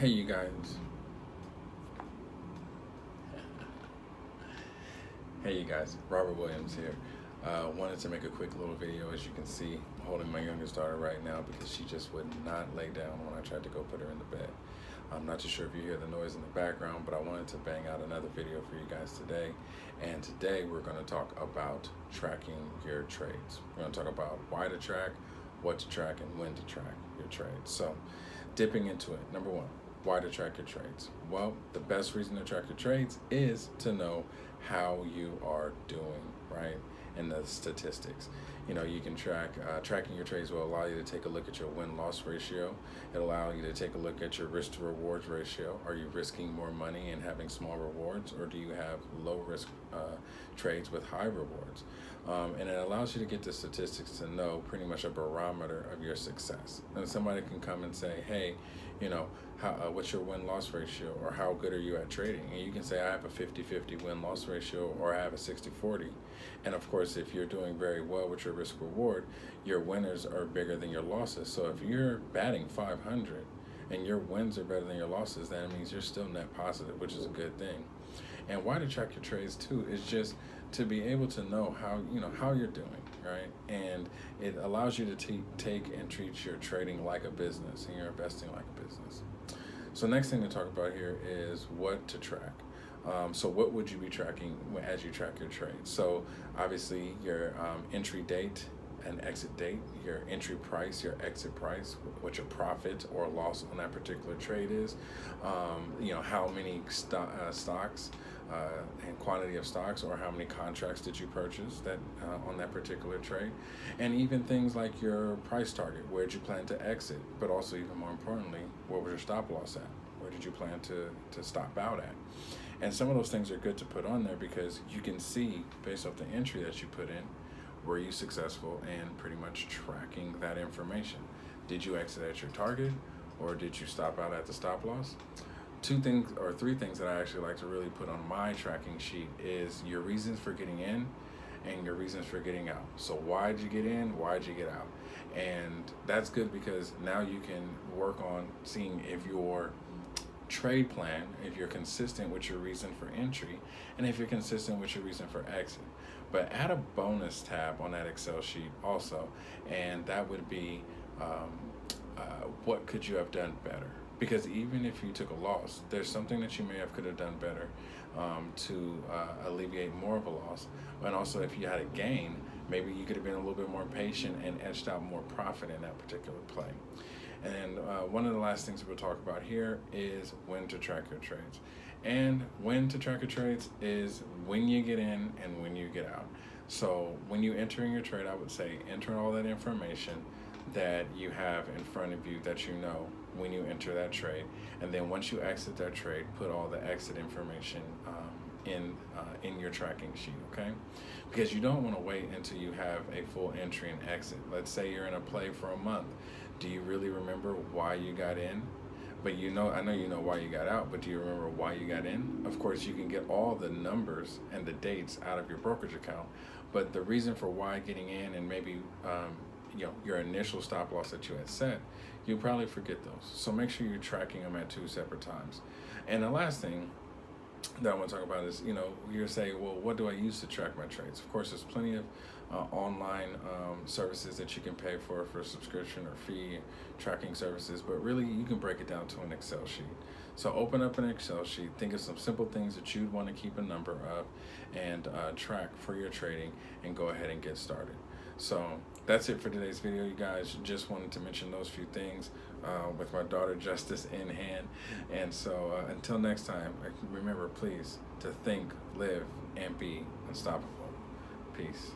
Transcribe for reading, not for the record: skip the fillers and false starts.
Hey, you guys. Hey, you guys. Robert Williams here. Wanted to make a quick little video. As you can see, I'm holding my youngest daughter right now because she just would not lay down when I tried to go put her in the bed. I'm not too sure if you hear the noise in the background, but I wanted to bang out another video for you guys today. And today we're going to talk about tracking your trades. We're going to talk about why to track, what to track, and when to track your trades. So, dipping into it, number one, why to track your trades? Well, the best reason to track your trades is to know how you are doing, right? And the statistics. You know, you can tracking your trades will allow you to take a look at your win-loss ratio. It'll allow you to take a look at your risk to rewards ratio. Are you risking more money and having small rewards, or do you have low risk trades with high rewards? And it allows you to get the statistics to know pretty much a barometer of your success. And somebody can come and say, hey, you know, what's your win-loss ratio, or how good are you at trading? And you can say, I have a 50-50 win-loss ratio, or I have a 60-40. And of course, if you're doing very well with your risk reward, your winners are bigger than your losses. So if you're batting 500 and your wins are better than your losses, that means you're still net positive, which is a good thing. And why to track your trades too is just to be able to know how you're doing, right? And it allows you to take and treat your trading like a business and your investing like a business. So next thing to talk about here is what to track. So what would you be tracking as you track your trades? So obviously your entry date and exit date, your entry price, your exit price, what your profit or loss on that particular trade is, how many stocks and quantity of stocks, or how many contracts did you purchase that on that particular trade, and even things like your price target, where did you plan to exit, but also even more importantly, what was your stop loss at? Where did you plan to stop out at? And some of those things are good to put on there because you can see based off the entry that you put in, were you successful in pretty much tracking that information? Did you exit at your target, or did you stop out at the stop loss? Three things that I actually like to really put on my tracking sheet is your reasons for getting in and your reasons for getting out. So why did you get in? Why did you get out? And that's good because now you can work on seeing if your trade plan, if you're consistent with your reason for entry, and if you're consistent with your reason for exit. But add a bonus tab on that Excel sheet also, and that would be what could you have done better? Because even if you took a loss, there's something that you could have done better to alleviate more of a loss. And also, if you had a gain, maybe you could have been a little bit more patient and edged out more profit in that particular play. And one of the last things we'll talk about here is when to track your trades. And when to track your trades is when you get in and when you get out. So when you enter in your trade, I would say enter all that information that you have in front of you that you know when you enter that trade. And then once you exit that trade, put all the exit information in your tracking sheet, okay? Because you don't want to wait until you have a full entry and exit. Let's say you're in a play for a month. Do you really remember why you got in? But I know you know why you got out, but do you remember why you got in? Of course, you can get all the numbers and the dates out of your brokerage account, but the reason for why getting in and maybe your initial stop loss that you had set, you probably forget those. So make sure you're tracking them at 2 separate times. And the last thing that I want to talk about is, you're saying, well, what do I use to track my trades? Of course, there's plenty of online services that you can pay for subscription or fee tracking services, but really you can break it down to an Excel sheet. So open up an Excel sheet, think of some simple things that you'd want to keep a number of and track for your trading, and go ahead and get started. So that's it for today's video, you guys. Just wanted to mention those few things with my daughter Justice in hand. And so until next time, remember, please, to think, live, and be unstoppable. Peace.